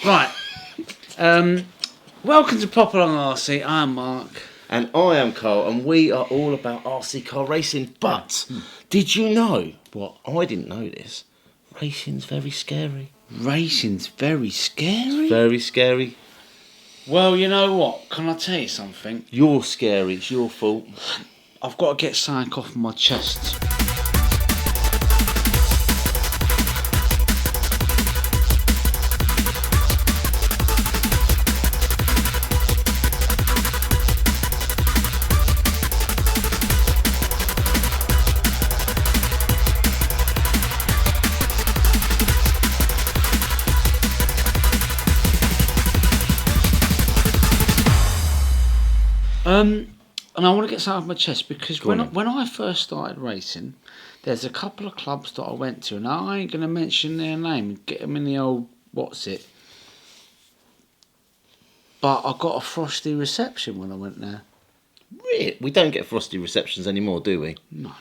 Right. Welcome to Popalong RC. I'm Mark. And I am Carl, and we are all about RC car racing. But did you know? What? I didn't know this. Racing's very scary. Racing's very scary? Very scary. Well, you know what? Can I tell you something? You're scary. It's your fault. I've got to get something off my chest. And I want to get something off my chest because when I first started racing, there's a couple of clubs that I went to, and I ain't going to mention their name, get them in the old what's it. But I got a Frosty Reception when I went there. Really? We don't get Frosty Receptions anymore, do we? No.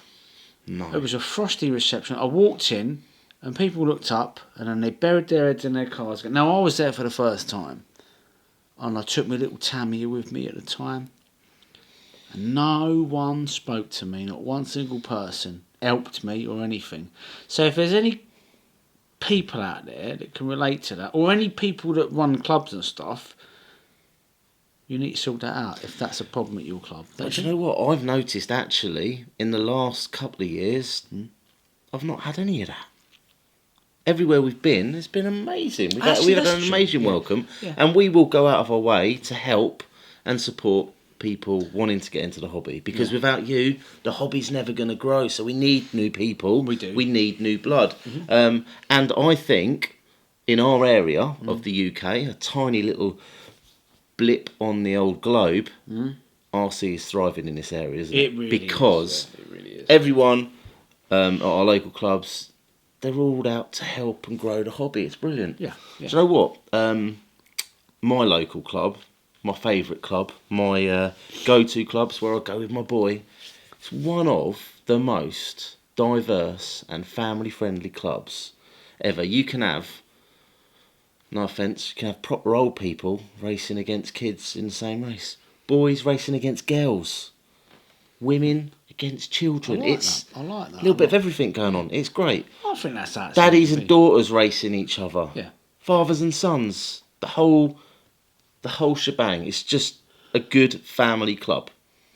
No. It was a Frosty Reception. I walked in, and people looked up, and then they buried their heads in their cars. Now, I was there for the first time, and I took my little Tamiya with me at the time. No one spoke to me, not one single person helped me or anything. So if there's any people out there that can relate to that, or any people that run clubs and stuff, you need to sort that out if that's a problem at your club. But you know what? I've noticed actually in the last couple of years, I've not had any of that. Everywhere we've been, it's been amazing. We've had an amazing welcome, and we will go out of our way to help and support people wanting to get into the hobby, because without you the hobby's never going to grow. So we need new people, we need new blood. And I think in our area of the UK, a tiny little blip on the old globe, RC is thriving in this area, isn't it? Really because is. It really is. Everyone at our local clubs, they're all out to help and grow the hobby. It's brilliant. Yeah. Do you know what? My local club, my favourite club, my go-to clubs where I go with my boy, it's one of the most diverse and family-friendly clubs ever. You can have, no offence, you can have proper old people racing against kids in the same race. Boys racing against girls. Women against children. I like that. A little bit of everything going on. It's great. I think that's actually Daddies and daughters racing each other. Yeah. Fathers and sons. The whole shebang. It's just a good family club.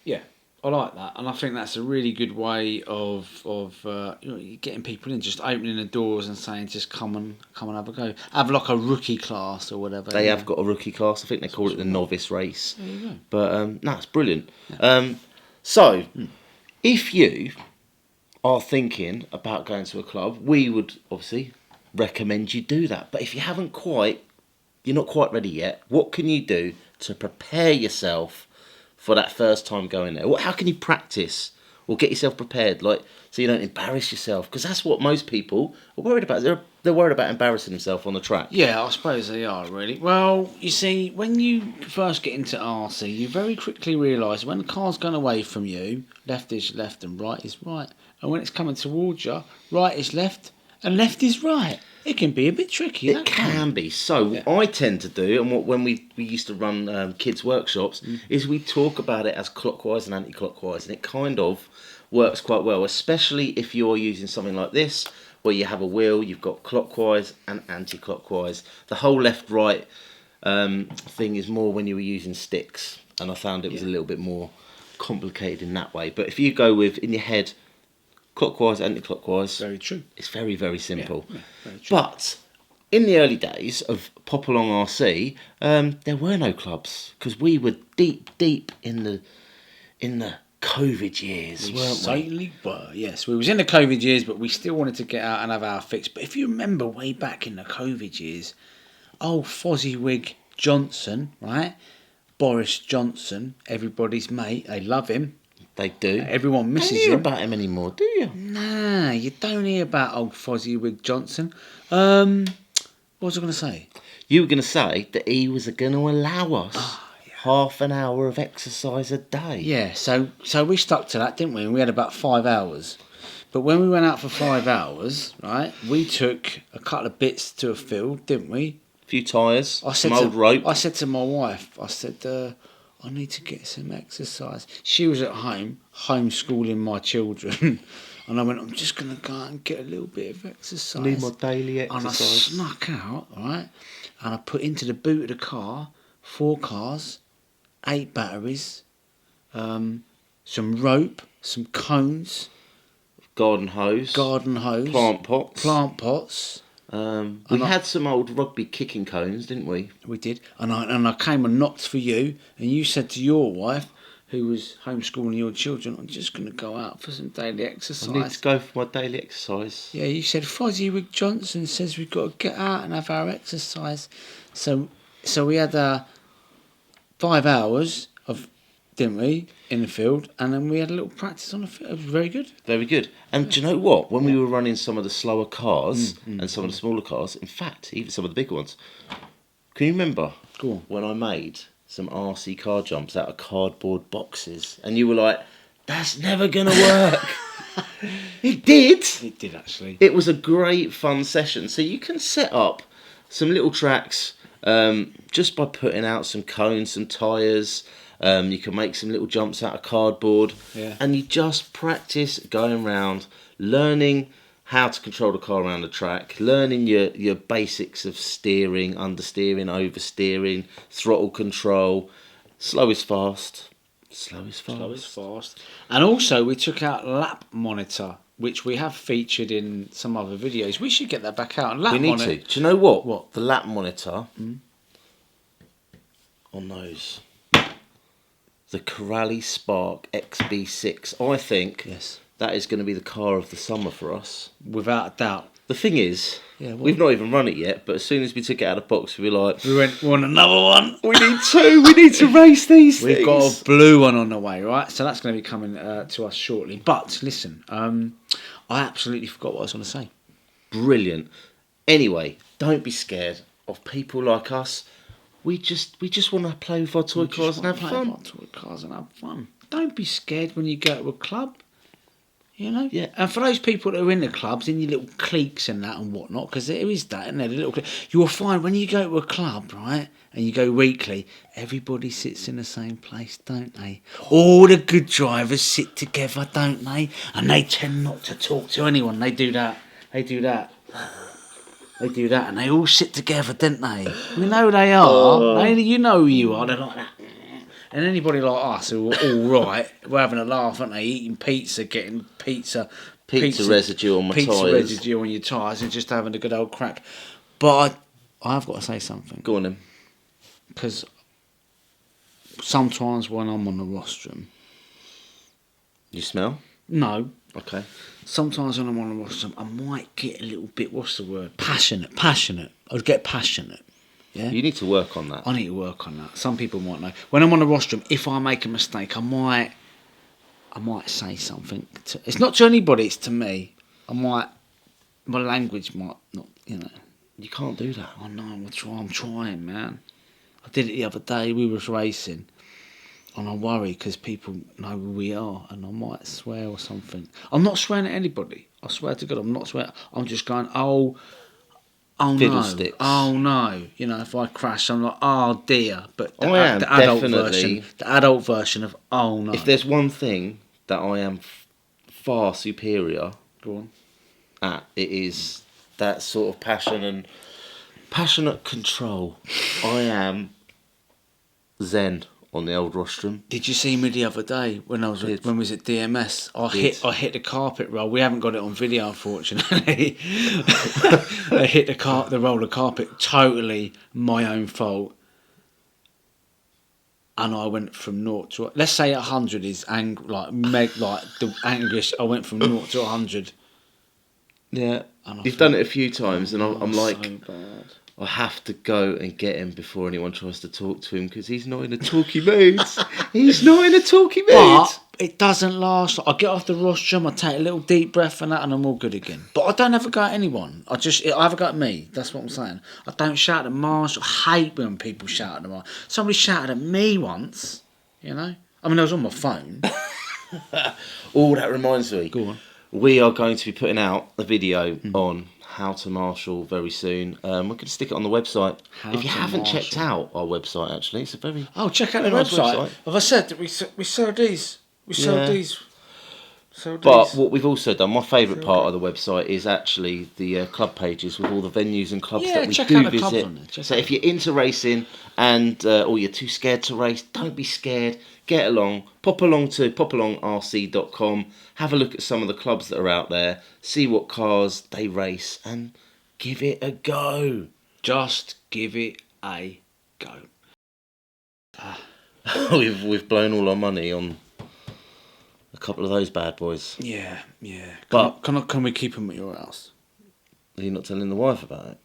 Yeah, I like that, and I think that's a really good way of getting people in, just opening the doors and saying, just come and have a go. Have like a rookie class or whatever. They have got a rookie class. I think they call it the novice race. There you go. But no, it's brilliant. Yeah. So, if you are thinking about going to a club, we would obviously recommend you do that. But if you haven't you're not quite ready yet, what can you do to prepare yourself for that first time going there? How can you practice or get yourself prepared, so you don't embarrass yourself? Because that's what most people are worried about. They're worried about embarrassing themselves on the track. Yeah, I suppose they are, really. Well, you see, when you first get into RC, you very quickly realise when the car's gone away from you, left is left and right is right. And when it's coming towards you, right is left and left is right. It can be a bit tricky. It can be. So what I tend to do, and when we used to run kids' workshops, is we talk about it as clockwise and anti-clockwise, and it kind of works quite well, especially if you're using something like this, where you have a wheel, you've got clockwise and anti-clockwise. The whole left-right thing is more when you were using sticks, and I found it was a little bit more complicated in that way. But if you go with, in your head, clockwise, anti-clockwise. Very true. It's very, very simple. Yeah, very true. But in the early days of Popalong RC, there were no clubs, because we were deep in the COVID years, weren't we? Certainly were. Yes, we was in the COVID years, but we still wanted to get out and have our fix. But if you remember way back in the COVID years, old Fozziewig Johnson, right? Boris Johnson, everybody's mate. They love him. They do. Everyone misses him. You don't hear about him anymore, do you? Nah, you don't hear about old Fozziewig Johnson. What was I going to say? You were going to say that he was going to allow us half an hour of exercise a day. Yeah, so we stuck to that, didn't we? And we had about 5 hours. But when we went out for 5 hours, right, we took a couple of bits to a field, didn't we? few tyres, I some old rope. I said to my wife, I said, I need to get some exercise. She was at home, homeschooling my children. And I went, I'm just going to go out and get a little bit of exercise. I need my daily exercise. And I snuck out, right? And I put into the boot of the car 4 cars, 8 batteries, some rope, some cones. Garden hose. Plant pots. We had some old rugby kicking cones, didn't we? We did. And I came and knocked for you. And you said to your wife, who was homeschooling your children, I'm just going to go out for some daily exercise. I need to go for my daily exercise. Yeah, you said, Frosty Johnson says we've got to get out and have our exercise. So we had 5 hours of, didn't we, in the field, and then we had a little practice on the field. It was very good. Very good. And do you know what? When we were running some of the slower cars and some of the smaller cars, in fact, even some of the bigger ones, can you remember when I made some RC car jumps out of cardboard boxes, and you were like, that's never going to work? It did. It did, actually. It was a great fun session. So you can set up some little tracks just by putting out some cones, some tyres. You can make some little jumps out of cardboard. Yeah. And you just practice going around, learning how to control the car around the track, learning your basics of steering, understeering, oversteering, throttle control. Slow is fast. Slow is fast. And also we took out lap monitor, which we have featured in some other videos. We should get that back out. We need to. Do you know what? What? The lap monitor on those. The Corrali Spark XB6. I think that is going to be the car of the summer for us. Without a doubt. The thing is, we've not even run it yet, but as soon as we took it out of the box, we were like... We want another one. We need 2. We need to race these things. We've got a blue one on the way, right? So that's going to be coming to us shortly. But, listen, I absolutely forgot what I was going to say. Brilliant. Anyway, don't be scared of people like us. We just want to play with our toy cars and have fun. Don't be scared when you go to a club. You know? Yeah. And for those people that are in the clubs, in your little cliques and that and whatnot, because there is that, and the little you will find when you go to a club, right, and you go weekly, everybody sits in the same place, don't they? All the good drivers sit together, don't they? And they tend not to talk to anyone. They do that. And they all sit together, don't they? We know who they are. You know who you are. They're like that. And anybody like us who are all right, we're having a laugh, aren't they? Eating pizza, getting pizza residue on my tyres. Pizza residue on your tyres and just having a good old crack. But I've got to say something. Go on then. Because sometimes when I'm on the rostrum... You smell? No. Okay. Sometimes when I'm on the rostrum, I might get a little bit, what's the word? Passionate. I'd get passionate. Yeah? You need to work on that. I need to work on that. Some people might know. When I'm on the rostrum, if I make a mistake, I might say something. It's not to anybody, it's to me. My language might not, you know. You can't do that. I know, I'm trying, man. I did it the other day, we was racing. And I worry because people know who we are and I might swear or something. I'm not swearing at anybody. I swear to God, I'm not swearing. I'm just going, oh Fiddlesticks. No, oh no. You know, if I crash, I'm like, oh dear. But the adult version of oh no. If there's one thing that I am far superior at, it is that sort of passion and passionate control. I am zen on the old rostrum. Did you see me the other day when I was at DMS? I hit the carpet roll. We haven't got it on video, unfortunately. I hit the roller carpet. Totally my own fault. And I went from 0 to, let's say 100 is like the angriest. I went from 0 to 100. Yeah, you've done it a few times, and I'm like, so bad. I have to go and get him before anyone tries to talk to him because he's not in a talky mood. But it doesn't last. I get off the rostrum, I take a little deep breath and that, and I'm all good again. But I don't ever go at anyone. I have a go at me. That's what I'm saying. I don't shout at Marshall. I hate when people shout at them. Somebody shouted at me once, you know. I mean, I was on my phone. Oh, that reminds me. Go on. We are going to be putting out a video on How to Marshall very soon. We're going to stick it on the website. If you haven't checked out our website, actually, it's a very check out the nice website. Have I said that we sell these? We sell these. But what we've also done, my favourite part of the website is actually the club pages with all the venues and clubs that we do visit. So if you're into racing and or you're too scared to race, don't be scared. Get along. Pop along to popalongrc.com. Have a look at some of the clubs that are out there. See what cars they race and give it a go. Just give it a go. We've blown all our money on a couple of those bad boys. Yeah. But can we keep them at your house? Are you not telling the wife about it?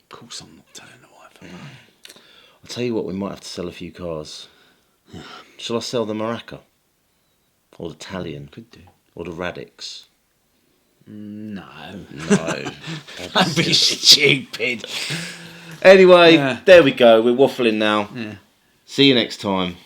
Of course I'm not telling the wife about it. I'll tell you what, we might have to sell a few cars. Shall I sell the Maraca? Or the Italian? Could do. Or the Radix? No. Don't be stupid. Anyway, there we go. We're waffling now. Yeah. See you next time.